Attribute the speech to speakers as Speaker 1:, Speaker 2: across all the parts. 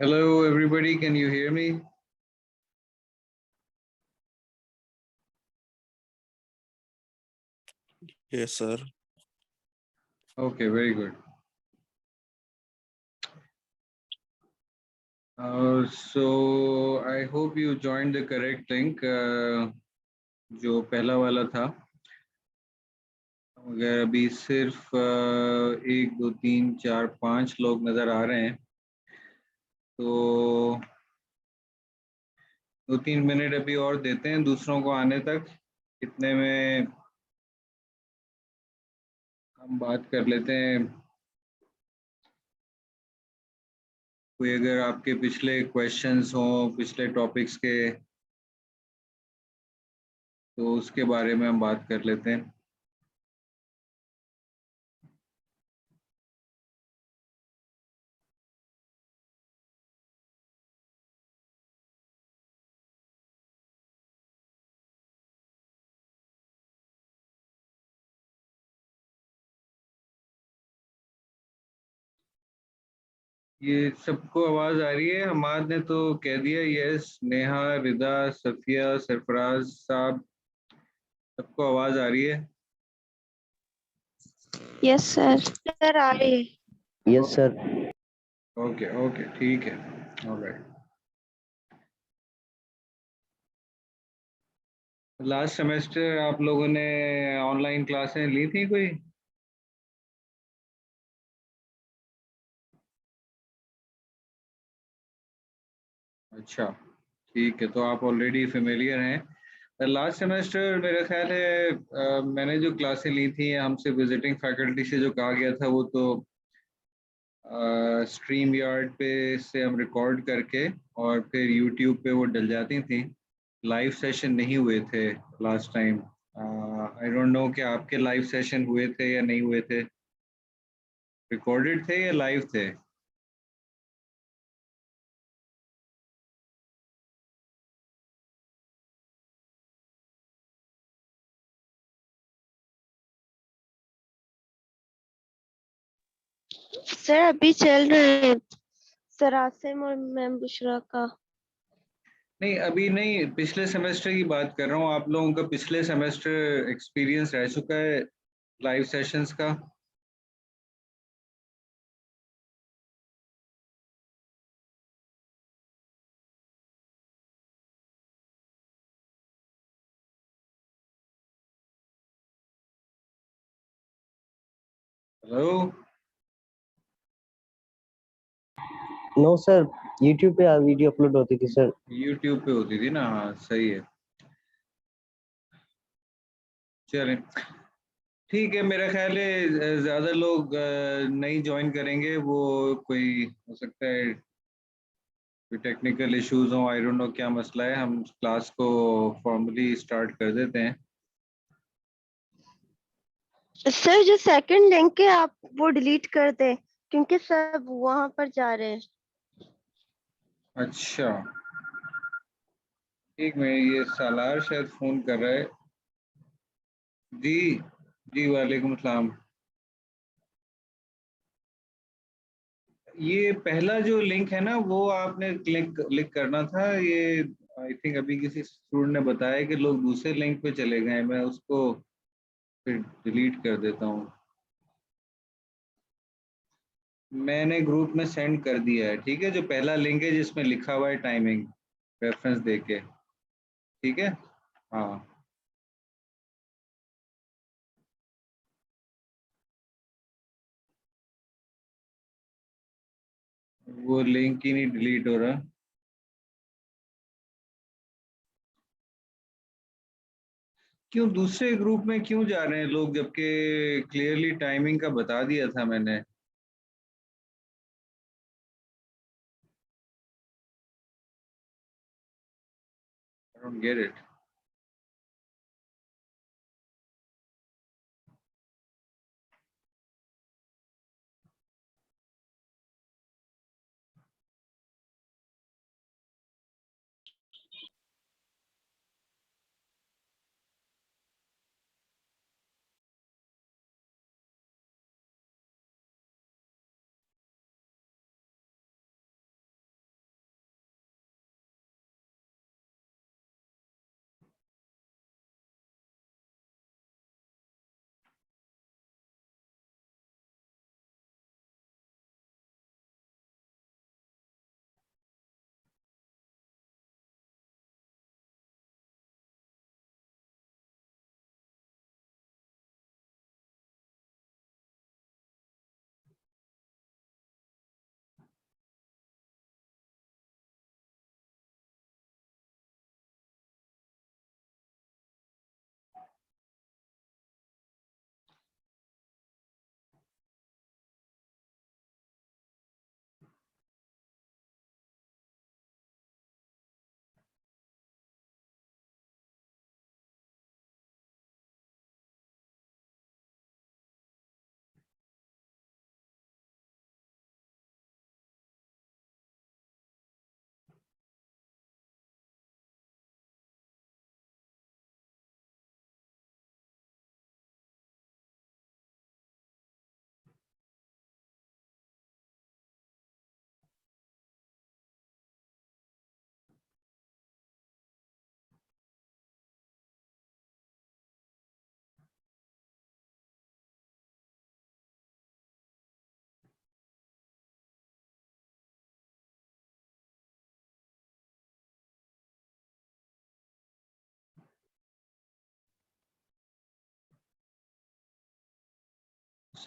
Speaker 1: Hello, everybody. Can you hear me?
Speaker 2: Yes, sir.
Speaker 1: Okay, very good. So I hope you joined the correct link, जो पहला वाला था। अगर अभी सिर्फ 1 2 3 4 5 लोग नज़र आ रहे हैं तो 2 3 मिनट अभी और देते हैं दूसरों को आने तक। इतने में हम बात कर लेते हैं। कोई अगर आपके पिछले क्वेश्चंस हों पिछले टॉपिक्स के तो उसके बारे में हम बात कर लेते हैं। ये सबको आवाज आ रही है? हमाद ने तो कह दिया यस। नेहा, रिदा, सफिया, सरफराज साहब, सबको आवाज आ रही है?
Speaker 3: यस सर आ रही है।
Speaker 4: Yes sir.
Speaker 1: ओके ओके ठीक है। ऑलराइट। लास्ट सेमेस्टर आप लोगों ने ऑनलाइन क्लासें ली थी कोई? अच्छा ठीक है, तो आप ऑलरेडी फेमिलियर हैं। लास्ट सेमेस्टर मेरा ख्याल है मैंने जो क्लासें ली थी हमसे विजिटिंग फैकल्टी से जो कहा गया था वो तो स्ट्रीम यार्ड पे से हम रिकॉर्ड करके और फिर यूट्यूब पे वो डल जाती थी। लाइव सेशन नहीं हुए थे last time. I don't know कि आपके लाइव सेशन हुए थे या नहीं हुए थे, रिकॉर्डेड थे या लाइव थे?
Speaker 3: सर अभी चल रहे हैं सर आसिम और मैम बुशरा का।
Speaker 1: नहीं अभी नहीं, पिछले सेमेस्टर की बात कर रहा हूँ। आप लोगों का पिछले सेमेस्टर एक्सपीरियंस रह चुका है लाइव सेशंस का? हेलो?
Speaker 4: नो सर, यूट्यूब पे वीडियो अपलोड होती थी सर।
Speaker 1: यूट्यूब पे होती थी ना? हाँ सही है। चलें ठीक है। मेरा ख्याल है ज़्यादा लोग नहीं ज्वाइन करेंगे। वो कोई हो सकता है कोई टेक्निकल इश्यूज हो, आई डोंट नो क्या मसला है। हम क्लास को फॉर्मली स्टार्ट कर देते हैं।
Speaker 3: सर जो सेकंड लिंक है आप वो डिलीट कर दें क्योंकि सब वहां पर जा रहे हैं।
Speaker 1: अच्छा एक मिनट, ये सालार शायद फ़ोन कर रहा है। जी जी वालेकुम सलाम। ये पहला जो लिंक है ना वो आपने क्लिक क्लिक करना था। ये आई थिंक अभी किसी स्टूडेंट ने बताया कि लोग दूसरे लिंक पे चले गए। मैं उसको फिर डिलीट कर देता हूँ। मैंने ग्रुप में सेंड कर दिया है, ठीक है? जो पहला लिंक है जिसमें लिखा हुआ है टाइमिंग रेफरेंस देके, ठीक है? हाँ वो लिंक ही नहीं डिलीट हो रहा। क्यों दूसरे ग्रुप में क्यों जा रहे हैं लोग, जबकि क्लियरली टाइमिंग का बता दिया था मैंने। I don't get it.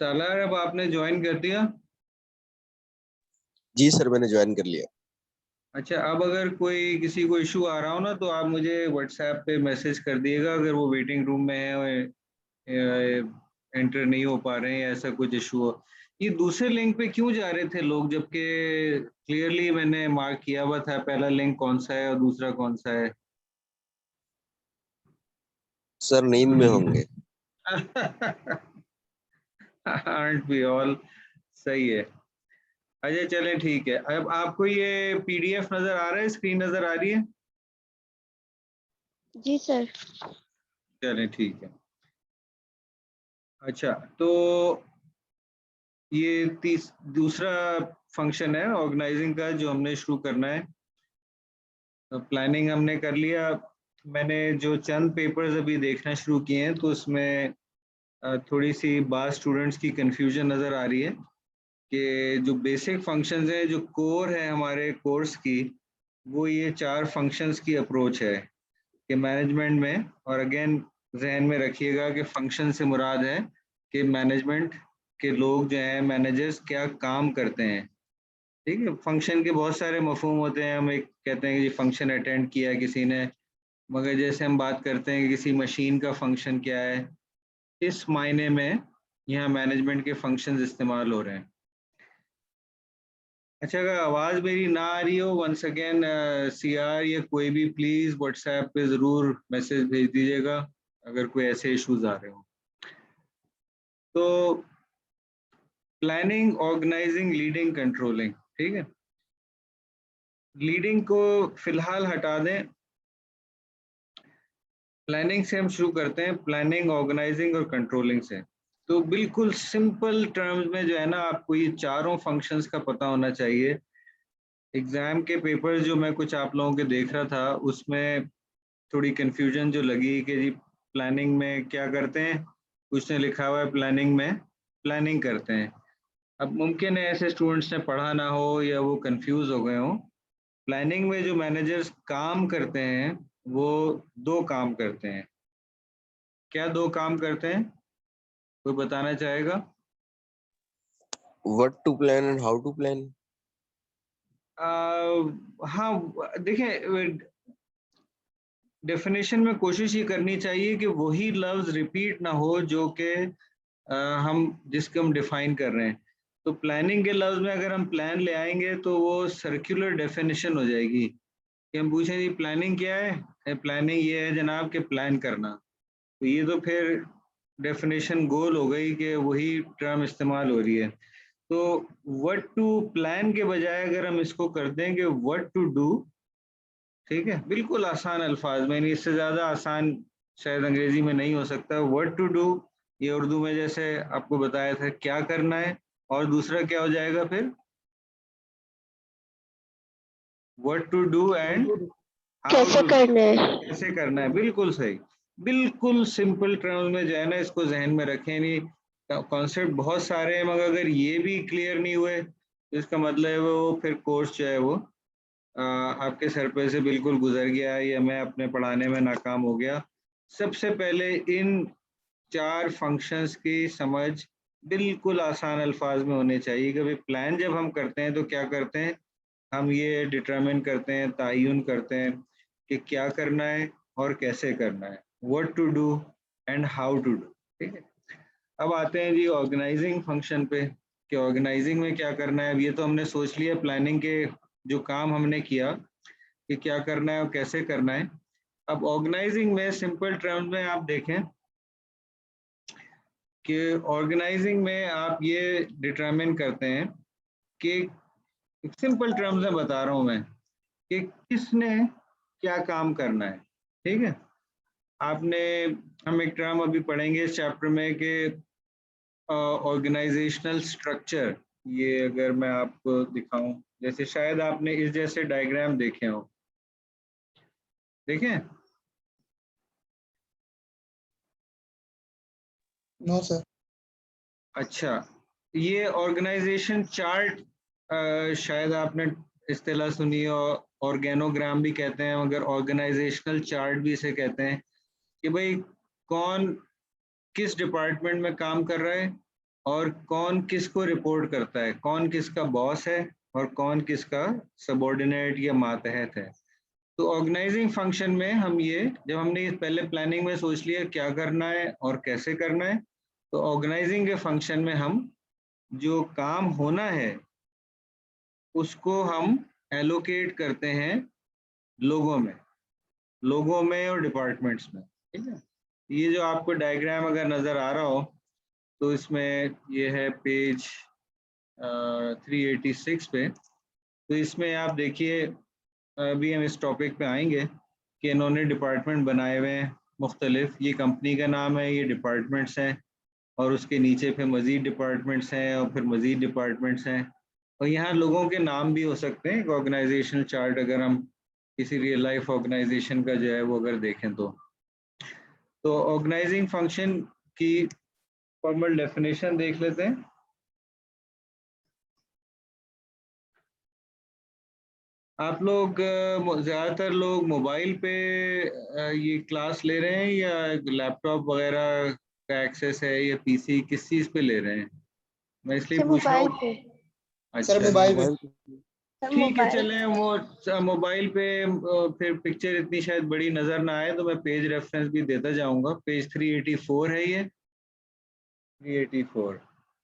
Speaker 1: Salar अब आपने ज्वाइन कर दिया?
Speaker 2: जी सर, मैंने ज्वाइन कर लिया।
Speaker 1: अच्छा, अब अगर कोई किसी को इशू आ रहा हो ना तो आप मुझे व्हाट्सएप पे मैसेज कर दिएगा, अगर वो वेटिंग रूम में है और एंटर नहीं हो पा रहे हैं या ऐसा कुछ इशू हो। ये दूसरे लिंक पे क्यों जा रहे थे लोग, जबकि क्लियरली मैंने मार्क किया हुआ था पहला लिंक कौन सा है और दूसरा कौन सा है?
Speaker 2: सर नींद में होंगे।
Speaker 1: आर्ट बी ऑल सही है। अच्छा चलें ठीक है। अब आपको ये पीडीएफ नजर आ रहा है, स्क्रीन नजर आ रही है?
Speaker 3: जी सर।
Speaker 1: चलें ठीक है। अच्छा तो ये दूसरा फंक्शन है ऑर्गेनाइजिंग का जो हमने शुरू करना है। तो प्लानिंग हमने कर लिया। मैंने जो चंद पेपर्स अभी देखना शुरू किए हैं तो उसमें थोड़ी सी बात स्टूडेंट्स की कंफ्यूजन नज़र आ रही है कि जो बेसिक फंक्शंस हैं, जो कोर है हमारे कोर्स की, वो ये 4 फंक्शंस की अप्रोच है कि मैनेजमेंट में। और अगेन जहन में रखिएगा कि फंक्शन से मुराद है कि मैनेजमेंट के लोग जो हैं, मैनेजर्स क्या काम करते हैं। ठीक है, फंक्शन के बहुत सारे मफहूम होते हैं। हम एक कहते हैं कि फंक्शन अटेंड किया किसी ने, मगर जैसे हम बात करते हैं कि किसी मशीन का फंक्शन क्या है, इस मायने में यहाँ मैनेजमेंट के फंक्शंस इस्तेमाल हो रहे हैं। अच्छा, अगर आवाज़ मेरी ना आ रही हो, वंस अगेन सीआर या कोई भी प्लीज़ व्हाट्सएप पे ज़रूर मैसेज भेज दीजिएगा अगर कोई ऐसे इश्यूज आ रहे हो। तो प्लानिंग, ऑर्गेनाइजिंग, लीडिंग, कंट्रोलिंग, ठीक है। लीडिंग को फिलहाल हटा दें, प्लानिंग से हम शुरू करते हैं। प्लानिंग, ऑर्गेनाइजिंग और कंट्रोलिंग से। तो बिल्कुल सिंपल टर्म्स में जो है ना, आपको ये चारों फंक्शंस का पता होना चाहिए। एग्जाम के पेपर जो मैं कुछ आप लोगों के देख रहा था, उसमें थोड़ी कंफ्यूजन जो लगी कि जी प्लानिंग में क्या करते हैं, उसने लिखा हुआ है प्लानिंग में प्लानिंग करते हैं। अब मुमकिन है ऐसे स्टूडेंट्स ने पढ़ा ना हो या वो कंफ्यूज हो गए हों। प्लानिंग में जो मैनेजर्स काम करते हैं वो 2 काम करते हैं। क्या 2 काम करते हैं, कोई बताना चाहेगा?
Speaker 2: What to plan and how to plan.
Speaker 1: हाँ, देखें, डेफिनेशन में कोशिश ये करनी चाहिए कि वही लफ्ज रिपीट ना हो जो कि हम जिसको हम डिफाइन कर रहे हैं। तो प्लानिंग के लफ्ज में अगर हम प्लान ले आएंगे तो वो सर्कुलर डेफिनेशन हो जाएगी कि हम पूछें जी प्लानिंग क्या है, प्लानिंग ये है जनाब कि प्लान करना। तो ये तो फिर डेफिनेशन गोल हो गई कि वही टर्म इस्तेमाल हो रही है। तो व्हाट टू प्लान के बजाय अगर हम इसको कर देंगे व्हाट टू डू, ठीक है, बिल्कुल आसान अल्फाज में, नहीं इससे ज़्यादा आसान शायद अंग्रेजी में नहीं हो सकता। व्हाट टू डू, ये उर्दू में जैसे आपको बताया था क्या करना है, और दूसरा क्या हो जाएगा फिर, what to do and how
Speaker 3: कैसे
Speaker 1: टू,
Speaker 3: करना है?
Speaker 1: कैसे करना है। बिल्कुल सही, बिल्कुल सिंपल टर्म्स में जो है ना, इसको जहन में रखें। नहीं, कॉन्सेप्ट बहुत सारे हैं मगर अगर ये भी क्लियर नहीं हुए तो इसका मतलब है वो फिर कोर्स जो है वो आपके सर पे से बिल्कुल गुजर गया या मैं अपने पढ़ाने में नाकाम हो गया। सबसे पहले इन 4 फंक्शंस की समझ बिल्कुल आसान अल्फाज में होने चाहिए कि भाई प्लान जब हम करते हैं तो क्या करते हैं, हम ये डिटरमिन करते हैं, तयन करते हैं कि क्या करना है और कैसे करना है, what to do and how to do. ठीक है, अब आते हैं जी ऑर्गेनाइजिंग फंक्शन पे कि ऑर्गेनाइजिंग में क्या करना है। अब ये तो हमने सोच लिया प्लानिंग के जो काम हमने किया कि क्या करना है और कैसे करना है। अब ऑर्गेनाइजिंग में सिंपल टर्म्स में आप देखें कि ऑर्गेनाइजिंग में आप ये डिटरमिन करते हैं कि सिंपल टर्म्स में बता रहा हूं मैं कि किसने क्या काम करना है। ठीक है, आपने, हम एक टर्म अभी पढ़ेंगे इस चैप्टर में कि ऑर्गेनाइजेशनल स्ट्रक्चर। ये अगर मैं आपको दिखाऊं, जैसे शायद आपने इस जैसे डायग्राम देखे हो, देखें?
Speaker 5: No sir.
Speaker 1: अच्छा, ये ऑर्गेनाइजेशन चार्ट, शायद आपने इस्तेलाह सुनी हो, ऑर्गेनोग्राम भी कहते हैं मगर ऑर्गेनाइजेशनल चार्ट भी इसे कहते हैं कि भाई कौन किस डिपार्टमेंट में काम कर रहा है और कौन किसको रिपोर्ट करता है, कौन किसका बॉस है और कौन किसका सबॉर्डिनेट या मातहत है। तो ऑर्गेनाइजिंग फंक्शन में हम ये, जब हमने पहले प्लानिंग में सोच लिया क्या करना है और कैसे करना है, तो ऑर्गेनाइजिंग के फंक्शन में हम जो काम होना है उसको हम एलोकेट करते हैं लोगों में और डिपार्टमेंट्स में, ठीक है। ये जो आपको डायग्राम अगर नज़र आ रहा हो तो इसमें ये है पेज 386 पे। तो इसमें आप देखिए, अभी हम इस टॉपिक पे आएंगे कि इन्होंने डिपार्टमेंट बनाए हुए हैं मुख्तलिफ। ये कंपनी का नाम है, ये डिपार्टमेंट्स हैं और उसके नीचे फिर मज़ीद डिपार्टमेंट्स हैं और फिर मज़ीद डिपार्टमेंट्स हैं, और यहाँ लोगों के नाम भी हो सकते हैं। एक ऑर्गेनाइजेशनल चार्ट अगर हम किसी रियल लाइफ ऑर्गेनाइजेशन का जो है वो अगर देखें तो ऑर्गेनाइजिंग फंक्शन की फॉर्मल डेफिनेशन देख लेते हैं। आप लोग ज़्यादातर लोग मोबाइल पे ये क्लास ले रहे हैं या लैपटॉप वगैरह का एक्सेस है या पीसी, किस चीज़ पे ले रहे हैं? मैं इसलिए
Speaker 3: सर
Speaker 1: पूछ रहा
Speaker 3: मोबाइल
Speaker 1: हूँ।
Speaker 3: पे।
Speaker 1: अच्छा,
Speaker 5: मोबाइल पे।
Speaker 3: सर
Speaker 1: ठीक है,
Speaker 3: मोबाइल।
Speaker 1: चलें। वो मोबाइल पे फिर पिक्चर इतनी शायद बड़ी नज़र ना आए तो मैं पेज रेफरेंस भी देता जाऊंगा। पेज 384 है ये, 384,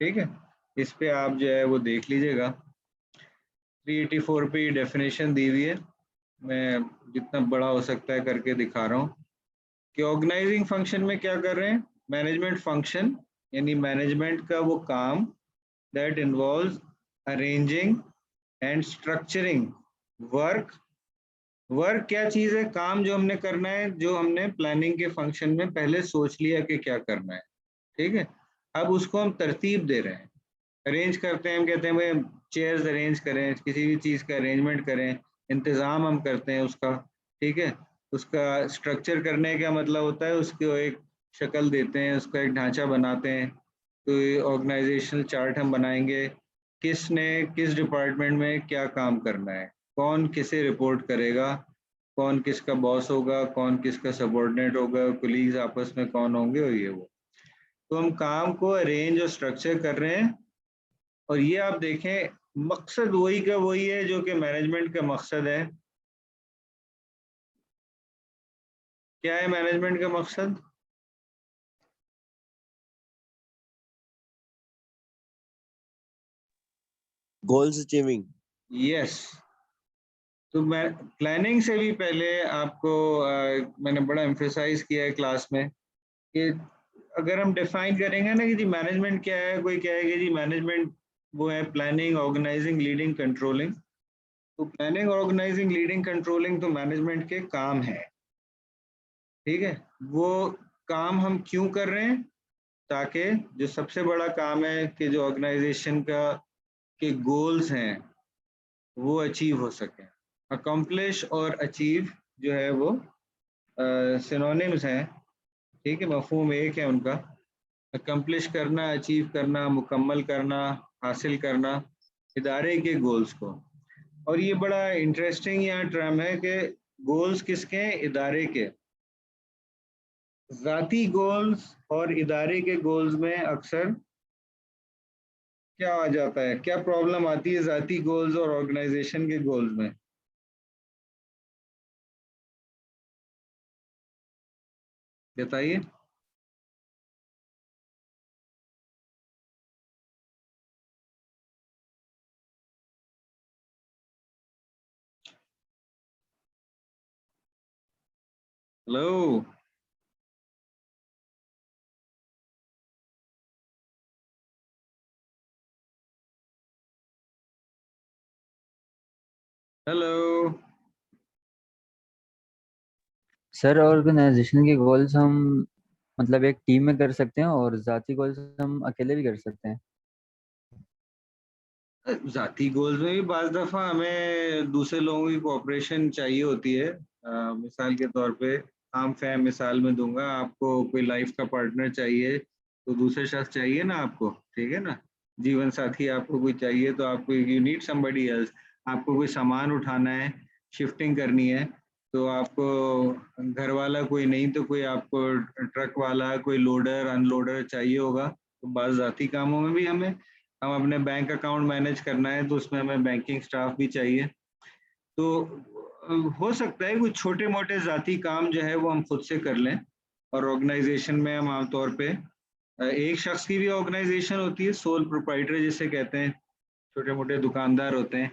Speaker 1: ठीक है। इस पे आप जो है वो देख लीजिएगा। 384 पे ये डेफिनेशन दी हुई है, मैं जितना बड़ा हो सकता है करके दिखा रहा हूँ कि ऑर्गेनाइजिंग फंक्शन में क्या कर रहे हैं। मैनेजमेंट फंक्शन यानी मैनेजमेंट का वो काम that involves arranging and structuring work क्या चीज़ है, काम जो हमने करना है, जो हमने प्लानिंग के फंक्शन में पहले सोच लिया कि क्या करना है, ठीक है। अब उसको हम तरतीब दे रहे हैं, अरेंज करते हैं। हम कहते हैं भाई चेयर्स अरेंज करें, किसी भी चीज़ का अरेंजमेंट करें, इंतज़ाम हम करते हैं उसका, ठीक है। उसका स्ट्रक्चर करने का मतलब होता है उसको एक शक्ल देते हैं, उसका एक ढांचा बनाते हैं। तो ये ऑर्गेनाइजेशनल चार्ट हम बनाएंगे, किसने किस डिपार्टमेंट में क्या काम करना है, कौन किसे रिपोर्ट करेगा, कौन किसका बॉस होगा, कौन किसका सबॉर्डिनेट होगा, कोलीग्स आपस में कौन होंगे और ये वो। तो हम काम को अरेंज और स्ट्रक्चर कर रहे हैं। और ये आप देखें, मकसद वही का वही है जो कि मैनेजमेंट का मकसद है। क्या है मैनेजमेंट का मकसद?
Speaker 2: goals achieving.
Speaker 1: यस। तो मैं प्लानिंग से भी पहले आपको मैंने बड़ा एम्फेसाइज किया है क्लास में कि अगर हम डिफाइन करेंगे ना कि जी मैनेजमेंट क्या है, कोई कहेगा जी मैनेजमेंट वो है प्लानिंग, ऑर्गेनाइजिंग, लीडिंग, कंट्रोलिंग। तो प्लानिंग, ऑर्गेनाइजिंग, लीडिंग, कंट्रोलिंग तो मैनेजमेंट के काम है, ठीक है। वो काम हम क्यों कर रहे हैं? ताकि जो सबसे बड़ा काम है कि जो ऑर्गेनाइजेशन का के गोल्स हैं वो अचीव हो सके। अकम्प्लिश और अचीव जो है वो सिनोनिम्स हैं, ठीक है, मफहूम एक है उनका। अकम्प्लिश करना, अचीव करना, मुकम्मल करना, हासिल करना इदारे के गोल्स को। और ये बड़ा इंटरेस्टिंग यहाँ टर्म है कि गोल्स किसके हैं? इदारे के। ज़ाती गोल्स और इदारे के गोल्स में अक्सर क्या आ जाता है, क्या प्रॉब्लम आती है ज़ाती गोल्स और ऑर्गेनाइजेशन के गोल्स में? बताइए। Hello, hello.
Speaker 6: सर ऑर्गेनाइजेशन के गोल्स हम मतलब एक टीम में कर सकते हैं और जाती गोल्स हम अकेले भी कर सकते हैं।
Speaker 1: ज़ाती गोल्स में भी बाज़ दफ़ा हमें दूसरे लोगों की कोऑपरेशन चाहिए होती है। मिसाल के तौर पे आम फैम मिसाल में दूंगा, आपको कोई लाइफ का पार्टनर चाहिए तो दूसरे शख्स चाहिए ना आपको, ठीक है ना। जीवन साथी आपको कोई चाहिए तो आपको यू नीड समबडी एल्स। आपको कोई सामान उठाना है, शिफ्टिंग करनी है, तो आपको घर वाला कोई नहीं तो कोई आपको ट्रक वाला, कोई लोडर अनलोडर चाहिए होगा। तो बाज़ ज़ाती कामों में भी हम अपने बैंक अकाउंट मैनेज करना है तो उसमें हमें बैंकिंग स्टाफ भी चाहिए। तो हो सकता है कुछ छोटे मोटे ज़ाती काम जो है वो हम खुद से कर लें, और ऑर्गेनाइजेशन में हम आमतौर पे एक शख्स की भी ऑर्गेनाइजेशन होती है, सोल प्रोप्राइटर जिसे कहते हैं, छोटे मोटे दुकानदार होते हैं।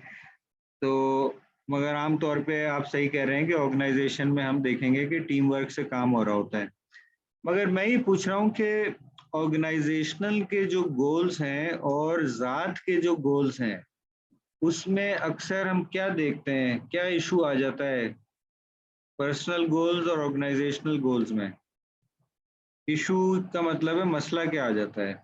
Speaker 1: तो मगर आम तौर पे आप सही कह रहे हैं कि ऑर्गेनाइजेशन में हम देखेंगे कि टीम वर्क से काम हो रहा होता है। मगर मैं ये पूछ रहा हूँ कि ऑर्गेनाइजेशनल के जो गोल्स हैं और ज़ात के जो गोल्स हैं, उसमें अक्सर हम क्या देखते हैं, क्या इशू आ जाता है पर्सनल गोल्स और ऑर्गेनाइजेशनल गोल्स में? इशू का मतलब है मसला क्या आ जाता है?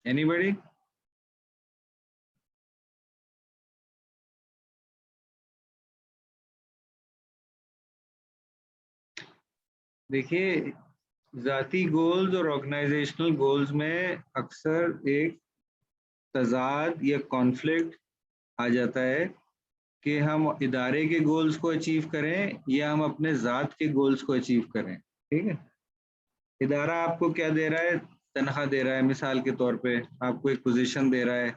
Speaker 1: एनीबॉडी? देखिए, ज़ाती गोल्स और ऑर्गेनाइजेशनल गोल्स में अक्सर एक तज़ाद या कॉन्फ्लिक्ट आ जाता है कि हम इदारे के गोल्स को अचीव करें या हम अपने ज़ात के गोल्स को अचीव करें। ठीक है, इदारा आपको क्या दे रहा है? तनख्वाह दे रहा है, मिसाल के तौर पे आपको एक पोजीशन दे रहा है,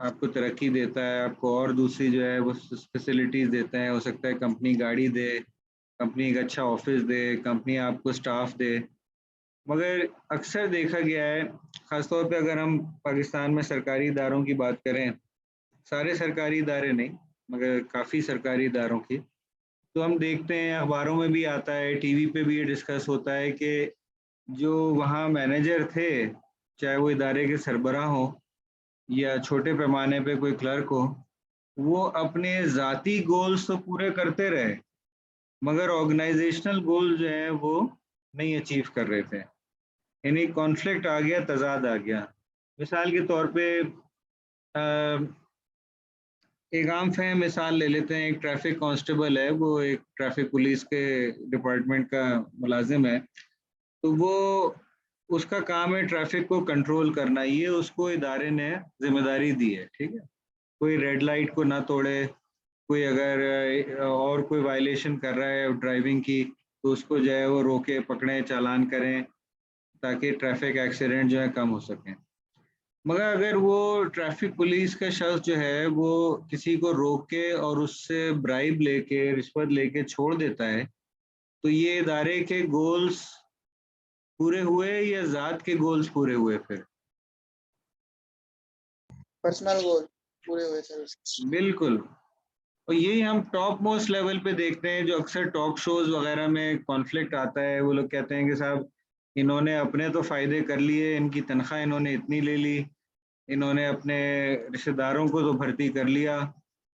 Speaker 1: आपको तरक्की देता है, आपको और दूसरी जो है वो फैसिलिटीज़ देता है। हो सकता है कंपनी गाड़ी दे, कंपनी एक अच्छा ऑफिस दे, कंपनी आपको स्टाफ दे। मगर अक्सर देखा गया है, ख़ासतौर पे अगर हम पाकिस्तान में सरकारी इदारों की बात करें, सारे सरकारी इदारे नहीं मगर काफ़ी सरकारी इदारों की, तो हम देखते हैं अखबारों में भी आता है, टीवी पे भी ये डिस्कस होता है कि जो वहाँ मैनेजर थे, चाहे वो इदारे के सरबराह हों या छोटे पैमाने पे कोई क्लर्क हो, वो अपने ज़ाती गोल्स तो पूरे करते रहे, मगर ऑर्गेनाइजेशनल गोल जो है वो नहीं अचीव कर रहे थे। यानी कॉन्फ्लिक्ट आ गया, तज़ाद आ गया। मिसाल के तौर पे एक आम फहम मिसाल ले लेते हैं, एक ट्रैफिक कांस्टेबल है, वो एक ट्रैफिक पुलिस के डिपार्टमेंट का मुलाजिम है, तो वो उसका काम है ट्रैफिक को कंट्रोल करना, ये उसको इदारे ने जिम्मेदारी दी है। ठीक है, कोई रेड लाइट को ना तोड़े, कोई अगर और कोई वायलेशन कर रहा है ड्राइविंग की तो उसको जो है वो रोके पकड़ें, चालान करें, ताकि ट्रैफिक एक्सीडेंट जो है कम हो सकें। मगर अगर वो ट्रैफिक पुलिस का शख्स जो है वो किसी को रोक के और उससे ब्राइब लेके, रिश्वत लेके छोड़ देता है, तो ये इदारे के गोल्स पूरे हुए या ज़ात के गोल्स पूरे हुए फिर?
Speaker 5: पर्सनल गोल पूरे हुए सर।
Speaker 1: बिल्कुल। और यही हम टॉप मोस्ट लेवल पे देखते हैं, जो अक्सर टॉक शोज वगैरह में कॉन्फ्लिक्ट आता है। वो लोग कहते हैं कि साहब इन्होंने अपने तो फ़ायदे कर लिए, इनकी तनख्वाह इन्होंने इतनी ले ली, इन्होंने अपने रिश्तेदारों को तो भर्ती कर लिया,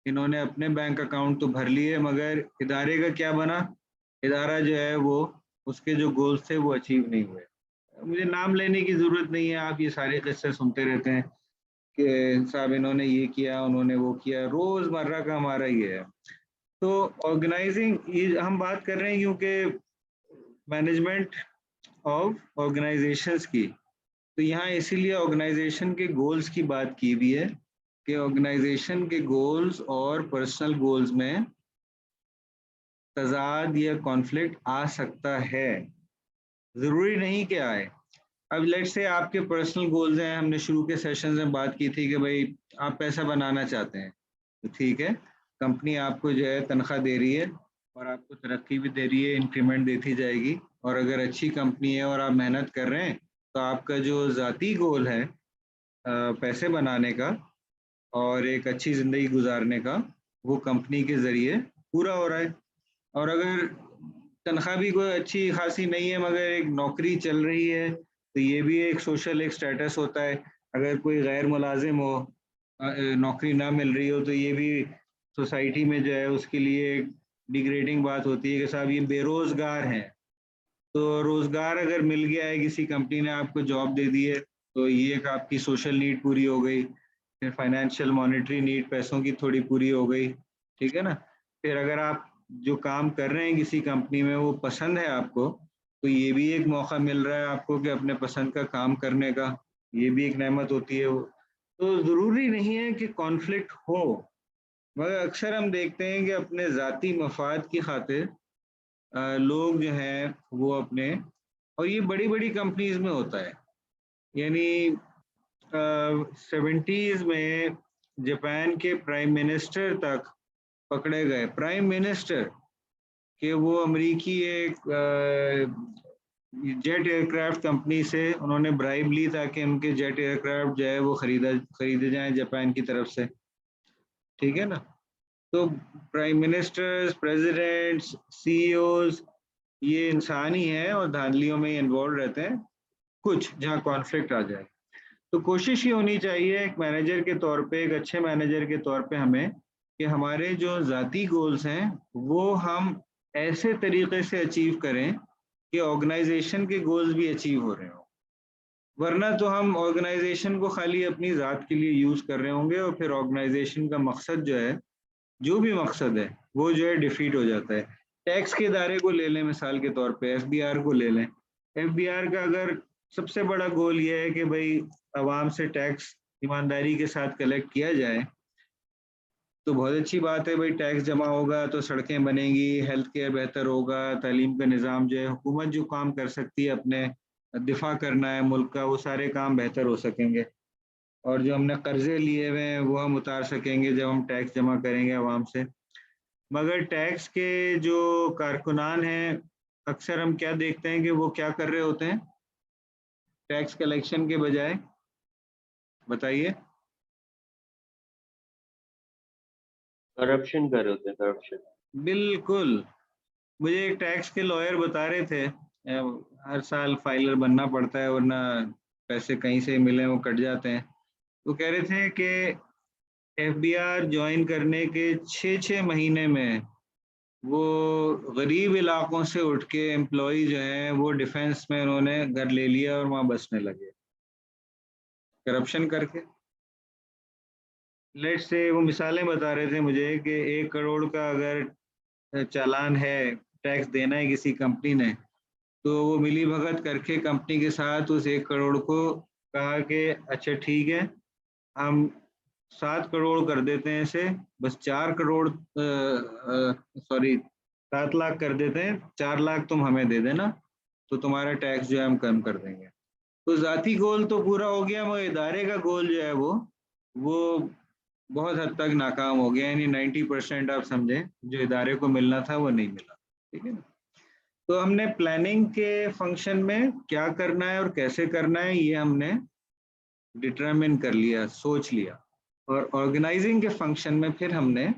Speaker 1: इन्होंने अपने बैंक अकाउंट तो भर लिए, मगर इदारे का क्या बना? इदारा जो है वो उसके जो गोल्स थे वो अचीव नहीं हुए। मुझे नाम लेने की ज़रूरत नहीं है, आप ये सारे किस्से सुनते रहते हैं कि साहब इन्होंने ये किया, उन्होंने वो किया, रोज़मर्रा का हमारा ये है। तो ऑर्गेनाइजिंग, ये हम बात कर रहे हैं क्योंकि मैनेजमेंट ऑफ ऑर्गेनाइजेशंस की, तो यहाँ इसीलिए ऑर्गेनाइजेशन के गोल्स की बात की भी है कि ऑर्गेनाइजेशन के गोल्स और पर्सनल गोल्स में तज़ाद या कॉन्फ्लिक्ट आ सकता है, ज़रूरी नहीं कि आए। अब लेट्स से आपके पर्सनल गोल्स हैं, हमने शुरू के सेशन में बात की थी कि भाई आप पैसा बनाना चाहते हैं, तो ठीक है, कंपनी आपको जो है तनख्वाह दे रही है और आपको तरक्की भी दे रही है, इंक्रीमेंट देती जाएगी, और अगर अच्छी कंपनी है और आप मेहनत कर रहे हैं तो आपका जो ज़ाती गोल है पैसे बनाने का और एक अच्छी ज़िंदगी गुजारने का, वो कंपनी के ज़रिए पूरा हो रहा है। और अगर तनख्वाह भी कोई अच्छी खासी नहीं है मगर एक नौकरी चल रही है, तो ये भी एक सोशल एक स्टेटस होता है। अगर कोई गैर मुलाजिम हो, नौकरी ना मिल रही हो, तो ये भी सोसाइटी में जो है उसके लिए एक डिग्रेडिंग बात होती है कि साहब ये बेरोज़गार हैं। तो रोज़गार अगर मिल गया है, किसी कंपनी ने आपको जॉब दे दी है, तो ये एक आपकी सोशल नीड पूरी हो गई, फिर फाइनेंशियल मॉनेटरी नीड पैसों की थोड़ी पूरी हो गई, ठीक है ना? फिर अगर आप जो काम कर रहे हैं किसी कंपनी में वो पसंद है आपको, तो ये भी एक मौका मिल रहा है आपको कि अपने पसंद का काम करने का, ये भी एक नेमत होती है वो। तो ज़रूरी नहीं है कि कॉन्फ्लिक्ट हो, मगर अक्सर हम देखते हैं कि अपने ज़ाती मफाद की खातिर लोग जो हैं वो अपने, और ये बड़ी बड़ी कंपनीज में होता है, यानी 70s में जापान के प्राइम मिनिस्टर तक पकड़े गए, प्राइम मिनिस्टर कि वो अमेरिकी एक जेट एयरक्राफ्ट कंपनी से उन्होंने ब्राइब ली ताकि उनके जेट एयरक्राफ्ट जो है वो खरीदे जाएं जापान की तरफ से, ठीक है ना। तो प्राइम मिनिस्टर्स, प्रेसिडेंट्स, सीईओज ये इंसान ही हैं और धांधलियों में इन्वॉल्व रहते हैं कुछ जहाँ कॉन्फ्लिक्ट आ जाए। तो कोशिश ये होनी चाहिए एक मैनेजर के तौर पे, एक अच्छे मैनेजर के तौर पे हमें, कि हमारे जो ज़ाती गोल्स हैं वो हम ऐसे तरीके से अचीव करें कि ऑर्गेनाइजेशन के गोल्स भी अचीव हो रहे हो, वरना तो हम ऑर्गेनाइजेशन को खाली अपनी ज़ात के लिए यूज़ कर रहे होंगे और फिर ऑर्गेनाइजेशन का मकसद जो है, जो भी मकसद है वो जो है डिफीट हो जाता है। टैक्स के इदारे को ले लें मिसाल के तौर पे, एफबीआर को ले लें। एफबीआर का अगर सबसे बड़ा गोल ये है कि भाई आवाम से टैक्स ईमानदारी के साथ कलेक्ट किया जाए, तो बहुत अच्छी बात है भाई, टैक्स जमा होगा तो सड़कें बनेंगी, हेल्थ केयर बेहतर होगा, तालीम का निज़ाम जो है, हुकूमत जो काम कर सकती है अपने दिफा करना है मुल्क का, वो सारे काम बेहतर हो सकेंगे, और जो हमने कर्जे लिए हुए हैं वो हम उतार सकेंगे जब हम टैक्स जमा करेंगे आवाम से। मगर टैक्स के जो कारकुनान हैं, अक्सर हम क्या देखते हैं कि वो क्या कर रहे होते हैं टैक्स कलेक्शन के बजाय, बताइए।
Speaker 2: करप्शन कर रहे होते हैं, करप्शन।
Speaker 1: बिल्कुल, मुझे एक टैक्स के लॉयर बता रहे थे हर साल फाइलर बनना पड़ता है वरना पैसे कहीं से मिले वो कट जाते हैं। वो कह रहे थे कि एफबीआर ज्वाइन करने के 6 महीने में वो गरीब इलाकों से उठ के एम्प्लॉय जो हैं वो डिफेंस में उन्होंने घर ले लिया और वहाँ बसने लगे करप्शन करके। लेट्स से वो मिसालें बता रहे थे मुझे कि 1 करोड़ का अगर चालान है, टैक्स देना है किसी कंपनी ने, तो वो मिली भगत करके कंपनी के साथ उस 1 करोड़ को कहा कि अच्छा ठीक है, हम 7 करोड़ कर देते हैं इसे, बस 4 करोड़ सॉरी 7 लाख कर देते हैं, 4 लाख तुम हमें दे देना, तो तुम्हारा टैक्स जो है हम कम कर देंगे। तो ज़ाती गोल तो पूरा हो गया, मगर इदारे का गोल जो है वो बहुत हद तक नाकाम हो गया, यानी 90% आप समझें जो इदारे को मिलना था वो नहीं मिला, ठीक है ना। तो हमने प्लानिंग के फंक्शन में क्या करना है और कैसे करना है ये हमने डिटरमिन कर लिया, सोच लिया, और ऑर्गेनाइजिंग के फंक्शन में फिर हमने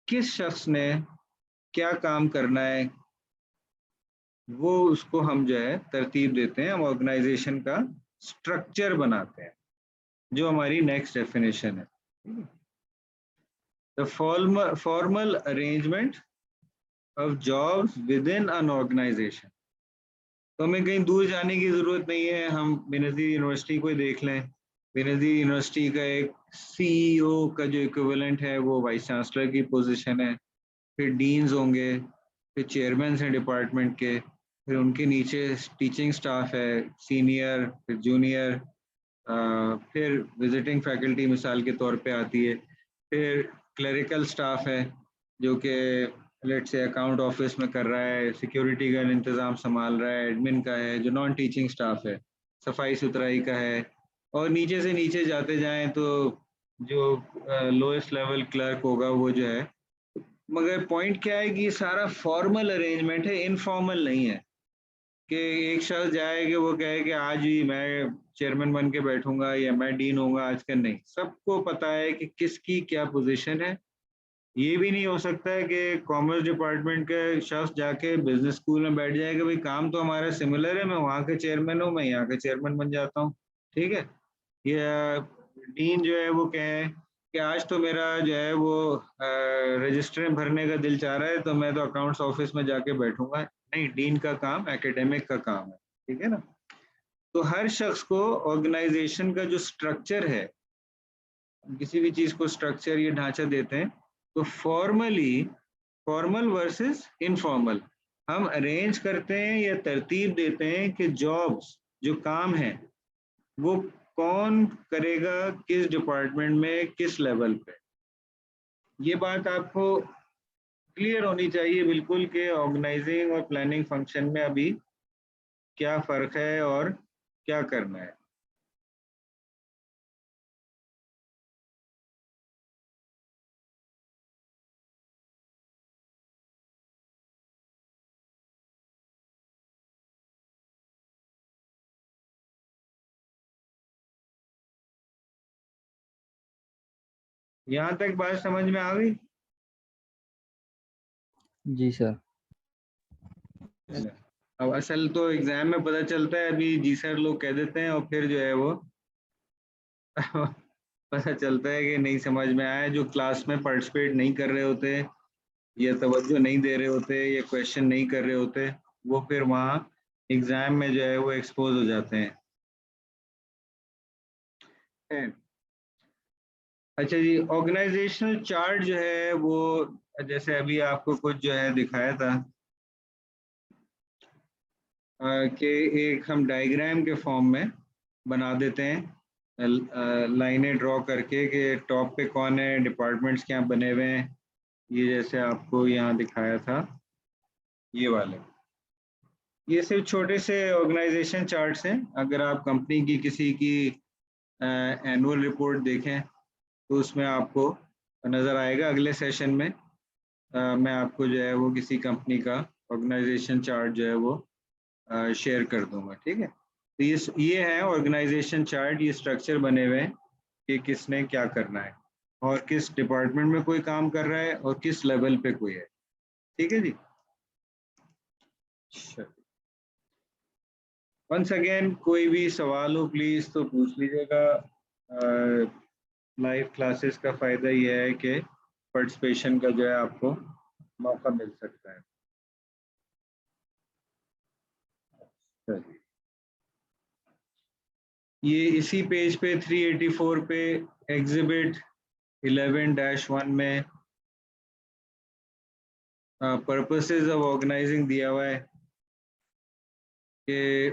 Speaker 1: किस शख्स ने क्या काम करना है वो उसको हम जो है तरतीब देते हैं, हम ऑर्गेनाइजेशन का स्ट्रक्चर बनाते हैं, जो हमारी नेक्स्ट डेफिनेशन है। The formal arrangement of jobs within an organisation. तो हमें कहीं दूर जाने की ज़रूरत नहीं है, हम बेनज़ीर यूनिवर्सिटी को ही देख लें। बेनज़ीर यूनिवर्सिटी का एक सीईओ का जो इक्विवेलेंट है वो वाइस चांसलर की पोजीशन है, फिर डीन्स होंगे, फिर चेयरमैन हैं डिपार्टमेंट के, फिर उनके नीचे टीचिंग स्टाफ है, सीनियर, फिर जूनियर, फिर विजिटिंग फैकल्टी मिसाल के तौर पे आती है, फिर क्लरिकल स्टाफ है जो कि लेट से अकाउंट ऑफिस में कर रहा है, सिक्योरिटी का इंतज़ाम संभाल रहा है, एडमिन का है, जो नॉन टीचिंग स्टाफ है, सफाई सुथराई का है, और नीचे से नीचे जाते जाएं तो जो लोएस्ट लेवल क्लर्क होगा वो जो है। मगर पॉइंट क्या है कि ये सारा फॉर्मल अरेंजमेंट है, इनफॉर्मल नहीं है कि एक शख्स जाए कि वो कहे कि आज ही मैं चेयरमैन बन के बैठूंगा या मैं डीन होऊंगा आज का, नहीं, सबको पता है कि किसकी क्या पोजीशन है। ये भी नहीं हो सकता है कि कॉमर्स डिपार्टमेंट के शख्स जाके बिजनेस स्कूल में बैठ जाए कि भाई काम तो हमारा सिमिलर है, मैं वहाँ के चेयरमैन हूँ, मैं यहाँ के चेयरमैन बन जाता हूँ, ठीक है। या डीन जो है वो कहे कि आज तो मेरा जो है वो रजिस्टर भरने का दिल चाह रहा है तो मैं तो अकाउंट्स ऑफिस में जाके बैठूंगा, नहीं, डीन का काम एकेडमिक का काम है, ठीक है ना। तो हर शख्स को ऑर्गेनाइजेशन का जो स्ट्रक्चर है, किसी भी चीज को स्ट्रक्चर या ढांचा देते हैं, तो फॉर्मल वर्सेस इनफॉर्मल हम अरेंज करते हैं या तरतीब देते हैं कि जॉब्स जो काम है वो कौन करेगा किस डिपार्टमेंट में किस लेवल पे, ये बात आपको क्लियर होनी चाहिए बिल्कुल कि ऑर्गेनाइजिंग और प्लानिंग फंक्शन में अभी क्या फ़र्क है और क्या करना है। यहाँ तक बात समझ में आ गई?
Speaker 6: जी सर।
Speaker 1: अब असल तो एग्जाम में पता चलता है, अभी जी सर लोग कह देते हैं और फिर जो है वो पता चलता है कि नहीं समझ में आया। जो क्लास में पार्टिसिपेट नहीं कर रहे होते या तवज्जो नहीं दे रहे होते या क्वेश्चन नहीं कर रहे होते, वो फिर वहाँ एग्जाम में जो है वो एक्सपोज हो जाते हैं। अच्छा जी, ऑर्गेनाइजेशनल चार्ट जो है वो जैसे अभी आपको कुछ जो है दिखाया था कि एक हम डायग्राम के फॉर्म में बना देते हैं, लाइनें ड्रॉ करके कि टॉप पे कौन है, डिपार्टमेंट्स क्या बने हुए हैं। ये जैसे आपको यहाँ दिखाया था ये वाले, ये सिर्फ छोटे से ऑर्गेनाइजेशन चार्ट्स हैं। अगर आप कंपनी की किसी की एनुअल रिपोर्ट देखें तो उसमें आपको नज़र आएगा। अगले सेशन में मैं आपको जो है वो किसी कंपनी का ऑर्गेनाइजेशन चार्ट जो है वो शेयर कर दूंगा, ठीक है। तो ये है ऑर्गेनाइजेशन चार्ट, ये स्ट्रक्चर बने हुए हैं कि किसने क्या करना है और किस डिपार्टमेंट में कोई काम कर रहा है और किस लेवल पे कोई है, ठीक है जी। वंस अगेन कोई भी सवाल हो प्लीज तो पूछ लीजिएगा। लाइव क्लासेस का फायदा यह है कि पार्टिसिपेशन का जो है आपको मौका मिल सकता है। ये इसी पेज पे 384 पे एग्जिबिट 11-1 में पर्पसेस ऑफ ऑर्गेनाइजिंग दिया हुआ है कि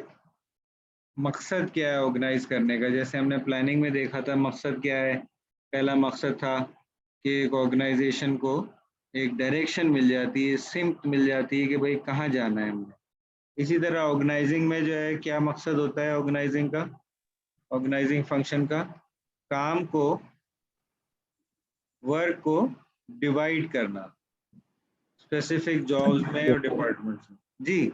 Speaker 1: मकसद क्या है ऑर्गेनाइज करने का। जैसे हमने प्लानिंग में देखा था मकसद क्या है, पहला मकसद था कि एक ऑर्गेनाइजेशन को एक डायरेक्शन मिल जाती है, सिम्त मिल जाती है कि भाई कहाँ जाना है हमने। इसी तरह ऑर्गेनाइजिंग में जो है क्या मकसद होता है ऑर्गेनाइजिंग का, ऑर्गेनाइजिंग फंक्शन का, काम को, वर्क को डिवाइड करना स्पेसिफिक जॉब्स में और डिपार्टमेंट्स में। जी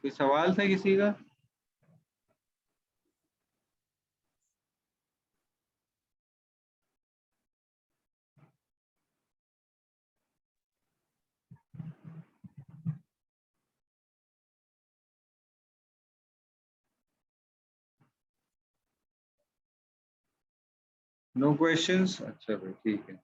Speaker 1: कोई सवाल था किसी का? No questions? अच्छा भाई ठीक है।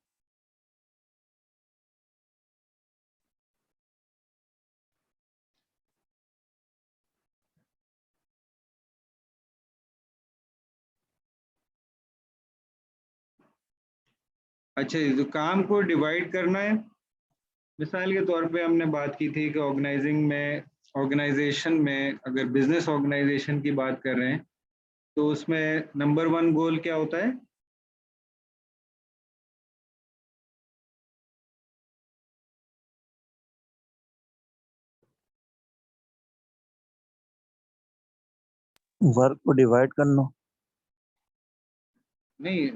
Speaker 1: अच्छा जी, तो काम को डिवाइड करना है। मिसाल के तौर पे हमने बात की थी कि ऑर्गेनाइजिंग में, ऑर्गेनाइजेशन में अगर बिजनेस ऑर्गेनाइजेशन की बात कर रहे हैं तो उसमें नंबर 1 गोल क्या होता है?
Speaker 2: वर्क को डिवाइड करना।
Speaker 1: नहीं,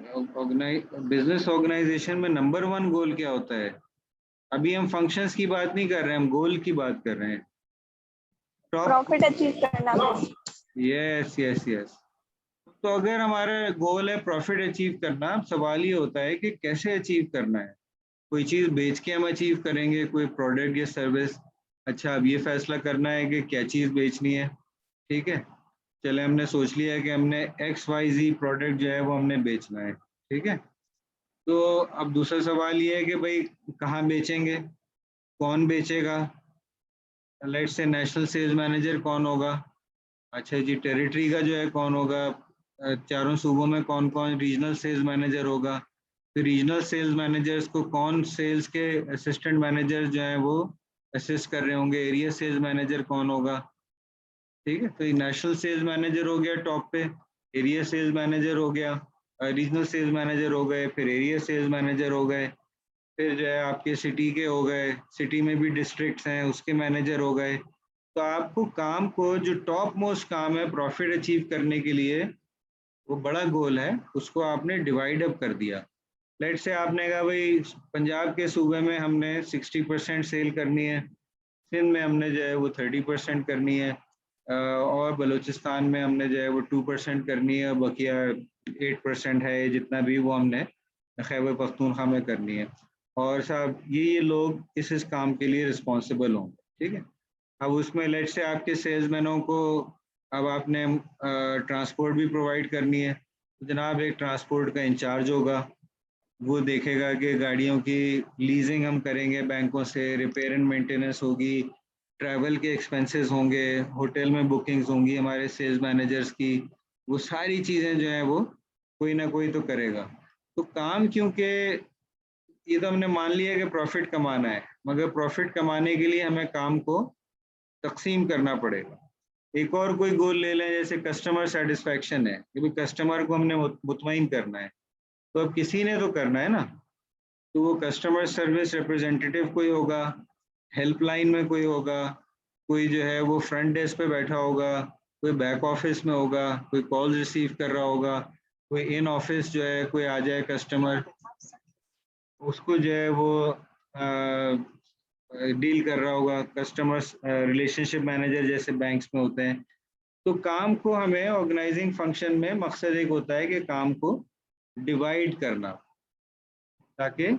Speaker 1: बिजनेस ऑर्गेनाइजेशन में नंबर 1 गोल क्या होता है? अभी हम फंक्शंस की बात नहीं कर रहे हैं, हम गोल की बात कर रहे हैं।
Speaker 7: प्रॉफिट अचीव करना।
Speaker 1: Yes yes yes. तो अगर हमारा गोल है प्रॉफिट अचीव करना, अब सवाल ये होता है कि कैसे अचीव करना है। कोई चीज़ बेच के हम अचीव करेंगे, कोई प्रोडक्ट या सर्विस। अच्छा, अब ये फैसला करना है कि क्या चीज़ बेचनी है, ठीक है। चले हमने सोच लिया है कि हमने XYZ प्रोडक्ट जो है वो हमने बेचना है, ठीक है। तो अब दूसरा सवाल ये है कि भाई कहाँ बेचेंगे, कौन बेचेगा। Let's say national sales manager कौन होगा। अच्छा जी, टेरिटरी का जो है कौन होगा, चारों सूबों में कौन कौन रीजनल सेल्स मैनेजर होगा। फिर रीजनल सेल्स मैनेजर्स को कौन सेल्स के असिस्टेंट मैनेजर जो हैं वो असिस्ट कर रहे होंगे। एरिया सेल्स मैनेजर कौन होगा, ठीक है। तो नेशनल सेल्स मैनेजर हो गया टॉप पे, एरिया सेल्स मैनेजर हो गया, रीजनल सेल्स मैनेजर हो गए, फिर एरिया सेल्स मैनेजर हो गए, फिर जो है आपके सिटी के हो गए, सिटी में भी डिस्ट्रिक्ट्स हैं उसके मैनेजर हो गए। तो आपको काम को, जो टॉप मोस्ट काम है प्रॉफिट अचीव करने के लिए, वो बड़ा गोल है, उसको आपने डिवाइड अप कर दिया। लेट से आपने कहा भाई पंजाब के सूबे में हमने 60% सेल करनी है, सिंध में हमने जो है वो 30% करनी है, और बलूचिस्तान में हमने जो है वो 2% करनी है, बकिया 8% है, जितना भी वो हमने खैबर पख्तूनख्वा में करनी है। और साहब ये लोग इस काम के लिए रिस्पॉन्सिबल होंगे, ठीक है। अब उसमें लेट से आपके सेल्समैनों को, अब आपने ट्रांसपोर्ट भी प्रोवाइड करनी है, तो जनाब एक ट्रांसपोर्ट का इंचार्ज होगा, वो देखेगा कि गाड़ियों की लीजिंग हम करेंगे बैंकों से, रिपेयर एंड मेंटेनेंस होगी, ट्रैवल के एक्सपेंसेस होंगे, होटल में बुकिंग्स होंगी हमारे सेल्स मैनेजर्स की, वो सारी चीज़ें जो हैं वो कोई ना कोई तो करेगा। तो काम, क्योंकि ये तो हमने मान लिया कि प्रॉफिट कमाना है, मगर प्रॉफिट कमाने के लिए हमें काम को तकसीम करना पड़ेगा। एक और कोई गोल ले लें, जैसे कस्टमर सेटिस्फैक्शन है, कि भाई कस्टमर को हमने मुतमईन करना है, तो अब किसी ने तो करना है ना। तो वो कस्टमर सर्विस रिप्रेजेंटेटिव कोई होगा, हेल्पलाइन में कोई होगा, कोई जो है वो फ्रंट डेस्क पे बैठा होगा, कोई बैक ऑफिस में होगा, कोई कॉल रिसीव कर रहा होगा, कोई इन ऑफिस जो है कोई आ जाए कस्टमर, उसको जो है वो डील कर रहा होगा, कस्टमर रिलेशनशिप मैनेजर जैसे बैंक्स में होते हैं। तो काम को हमें ऑर्गेनाइजिंग फंक्शन में मकसद एक होता है कि काम को डिवाइड करना, ताकि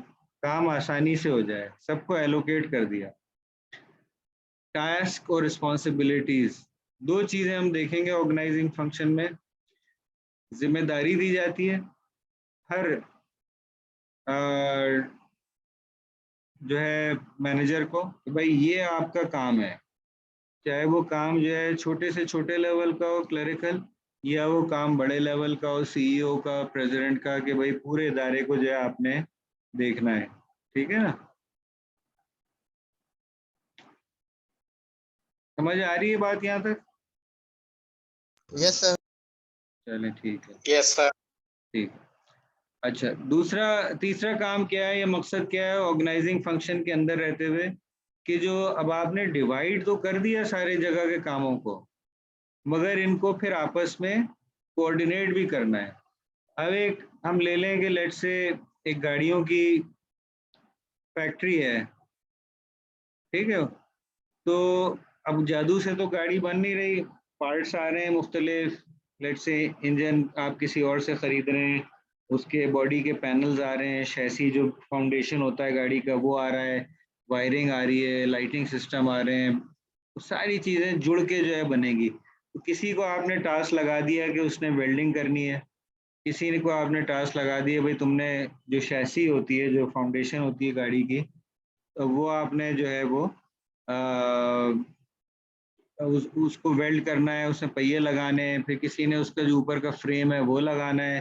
Speaker 1: काम आसानी से हो जाए, सबको एलोकेट कर दिया। टास्क और रिस्पॉन्सिबिलिटीज, दो चीज़ें हम देखेंगे ऑर्गेनाइजिंग फंक्शन में। जिम्मेदारी दी जाती है हर जो है मैनेजर को कि भाई ये आपका काम है, चाहे वो काम जो है छोटे से छोटे लेवल का हो, क्लरिकल, या वो काम बड़े लेवल का हो, सीईओ का, प्रेसिडेंट का, कि भाई पूरे इदारे को जो है आपने देखना है, ठीक है ना। समझ आ रही है बात यहाँ तक?
Speaker 5: Yes sir.
Speaker 1: चलें ठीक है,
Speaker 5: यस सर।
Speaker 1: ठीक है। अच्छा, तीसरा काम क्या है, या मकसद क्या है ऑर्गेनाइजिंग फंक्शन के अंदर रहते हुए, कि जो अब आपने डिवाइड तो कर दिया सारे जगह के कामों को, मगर इनको फिर आपस में कोऑर्डिनेट भी करना है। अब एक हम ले लें कि लेट से एक गाड़ियों की फैक्ट्री है, ठीक है। तो अब जादू से तो गाड़ी बन नहीं रही, पार्ट्स आ रहे हैं मुख्तलिफ, लेट से इंजन आप किसी और से ख़रीद रहे हैं, उसके बॉडी के पैनल्स आ रहे हैं, शैसी जो फाउंडेशन होता है गाड़ी का वो आ रहा है, वायरिंग आ रही है, लाइटिंग सिस्टम आ रहे हैं, तो सारी चीज़ें जुड़ के जो है बनेगी। तो किसी को आपने टास्क लगा दिया कि उसने वेल्डिंग करनी है, किसी को आपने टास्क लगा दिया भाई तुमने जो शैसी होती है, जो फाउंडेशन होती है गाड़ी की, तो वो आपने जो है वो उसको वेल्ड करना है, उसमें पहिए लगाने हैं, फिर किसी ने उसका जो ऊपर का फ्रेम है वो लगाना है,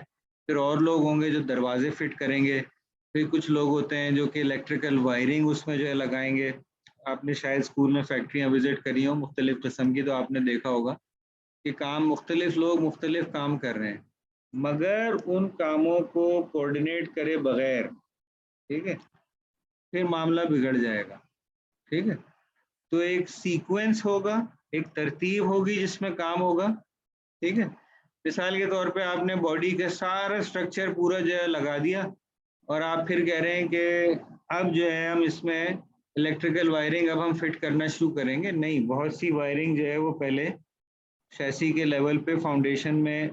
Speaker 1: फिर और लोग होंगे जो दरवाजे फिट करेंगे, फिर कुछ लोग होते हैं जो कि इलेक्ट्रिकल वायरिंग उसमें जो है लगाएंगे। आपने शायद स्कूल में फैक्ट्रियाँ विजिट करी हो मुख्तलिफ किस्म की, तो आपने देखा होगा कि काम मुख्तलिफ लोग मुख्तलिफ काम कर रहे हैं, मगर उन कामों को कोऑर्डिनेट करे बगैर, ठीक है, फिर मामला बिगड़ जाएगा, ठीक है। तो एक सीक्वेंस होगा, एक तरतीब होगी जिसमें काम होगा, ठीक है। मिसाल के तौर पे आपने बॉडी का सारा स्ट्रक्चर पूरा जो है लगा दिया, और आप फिर कह रहे हैं कि अब जो है हम इसमें इलेक्ट्रिकल वायरिंग अब हम फिट करना शुरू करेंगे। नहीं, बहुत सी वायरिंग जो है वो पहले शैसी के लेवल पे फाउंडेशन में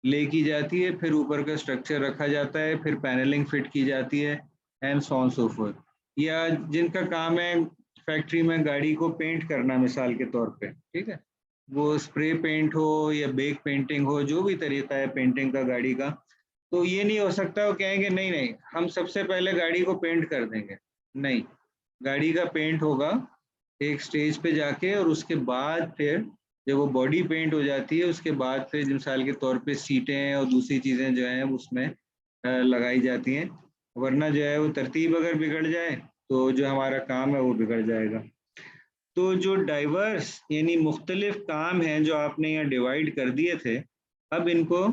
Speaker 1: ले की जाती है, फिर ऊपर का स्ट्रक्चर रखा जाता है, फिर पैनलिंग फिट की जाती है, and so on so fourth. या जिनका काम है फैक्ट्री में गाड़ी को पेंट करना मिसाल के तौर पे, ठीक है, वो स्प्रे पेंट हो या बेक पेंटिंग हो, जो भी तरीका है पेंटिंग का गाड़ी का, तो ये नहीं हो सकता वो कहेंगे नहीं नहीं हम सबसे पहले गाड़ी को पेंट कर देंगे। नहीं, गाड़ी का पेंट होगा एक स्टेज पे जाके, और उसके बाद फिर जब वो बॉडी पेंट हो जाती है उसके बाद फिर मिसाल के तौर पे सीटें और दूसरी चीज़ें जो हैं उसमें लगाई जाती हैं, वरना जो है वो तरतीब अगर बिगड़ जाए तो जो हमारा काम है वो बिगड़ जाएगा। तो जो डाइवर्स यानी मुख्तलिफ काम हैं जो आपने यहाँ डिवाइड कर दिए थे, अब इनको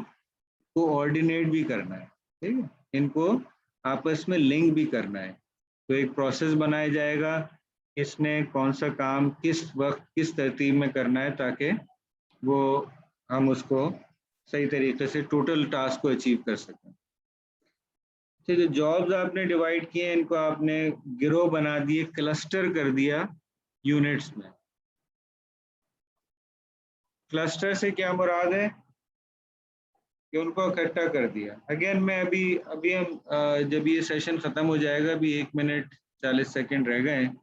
Speaker 1: कोऑर्डिनेट भी करना है, ठीक है, इनको आपस में लिंक भी करना है। तो एक प्रोसेस बनाया जाएगा, किसने कौन सा काम किस वक्त किस तरतीब में करना है, ताकि वो हम उसको सही तरीके से टोटल टास्क को अचीव कर सकें। तो जो जॉब्स आपने डिवाइड किए हैं, इनको आपने गिरोह बना दिए, क्लस्टर कर दिया यूनिट्स में। क्लस्टर से क्या मुराद है कि उनको इकट्ठा कर दिया। अगेन मैं अभी हम जब ये सेशन ख़त्म हो जाएगा, अभी 1 मिनट 40 सेकंड रह गए हैं,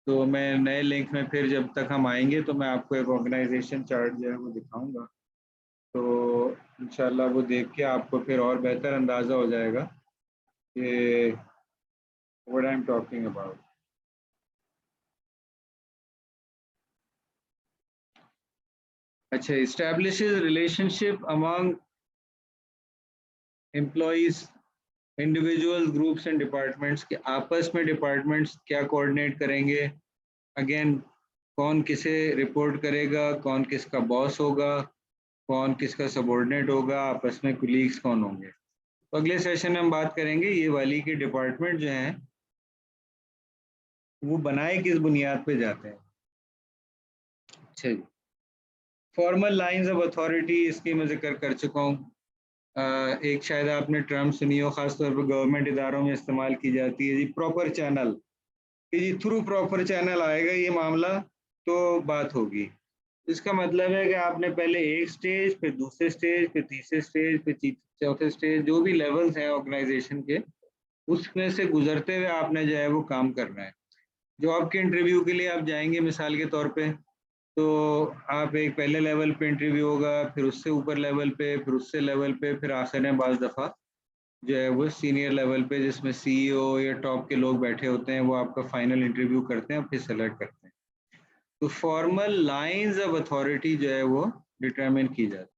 Speaker 1: तो मैं नए लिंक में फिर जब तक हम आएंगे तो मैं आपको एक ऑर्गेनाइजेशन चार्ट जो है वो दिखाऊंगा। तो इंशाल्लाह वो देख के आपको फिर और बेहतर अंदाज़ा हो जाएगा कि what I am talking about. अच्छा, establishes relationship among employees, individual, groups and departments के आपस में डिपार्टमेंट्स क्या कोऑर्डिनेट करेंगे। अगेन कौन किसे रिपोर्ट करेगा, कौन किसका बॉस होगा, कौन किसका सबऑर्डिनेट होगा, आपस में कुलीग्स कौन होंगे। तो अगले सेशन में हम बात करेंगे ये वाली के डिपार्टमेंट जो हैं वो बनाए किस बुनियाद पे जाते हैं। अच्छा जी, फॉर्मल लाइंस ऑफ अथॉरिटी, इसकी मैं जिक्र कर चुका हूँ। एक शायद आपने टर्म सुनी हो, खासतौर पर गवर्नमेंट इदारों में इस्तेमाल की जाती है जी, प्रॉपर चैनल, कि जी थ्रू प्रॉपर चैनल आएगा ये मामला तो बात होगी। इसका मतलब है कि आपने पहले एक स्टेज, फिर दूसरे स्टेज, फिर तीसरे स्टेज, फिर चौथे स्टेज, जो भी लेवल्स हैं ऑर्गेनाइजेशन के, उसमें से गुजरते हुए आपने जो है वो काम करना है। जॉब के इंटरव्यू के लिए आप जाएंगे मिसाल के तौर पे, तो आप एक पहले लेवल पे इंटरव्यू होगा, फिर उससे ऊपर लेवल पे, फिर उससे लेवल पे, फिर आखिर में बाज़ दफ़ा जो है वो सीनियर लेवल पे जिसमें CEO या टॉप के लोग बैठे होते हैं, वो आपका फाइनल इंटरव्यू करते हैं, फिर सेलेक्ट करते हैं। तो फॉर्मल लाइंस ऑफ अथॉरिटी जो है वो डिटरमिन की जाती है।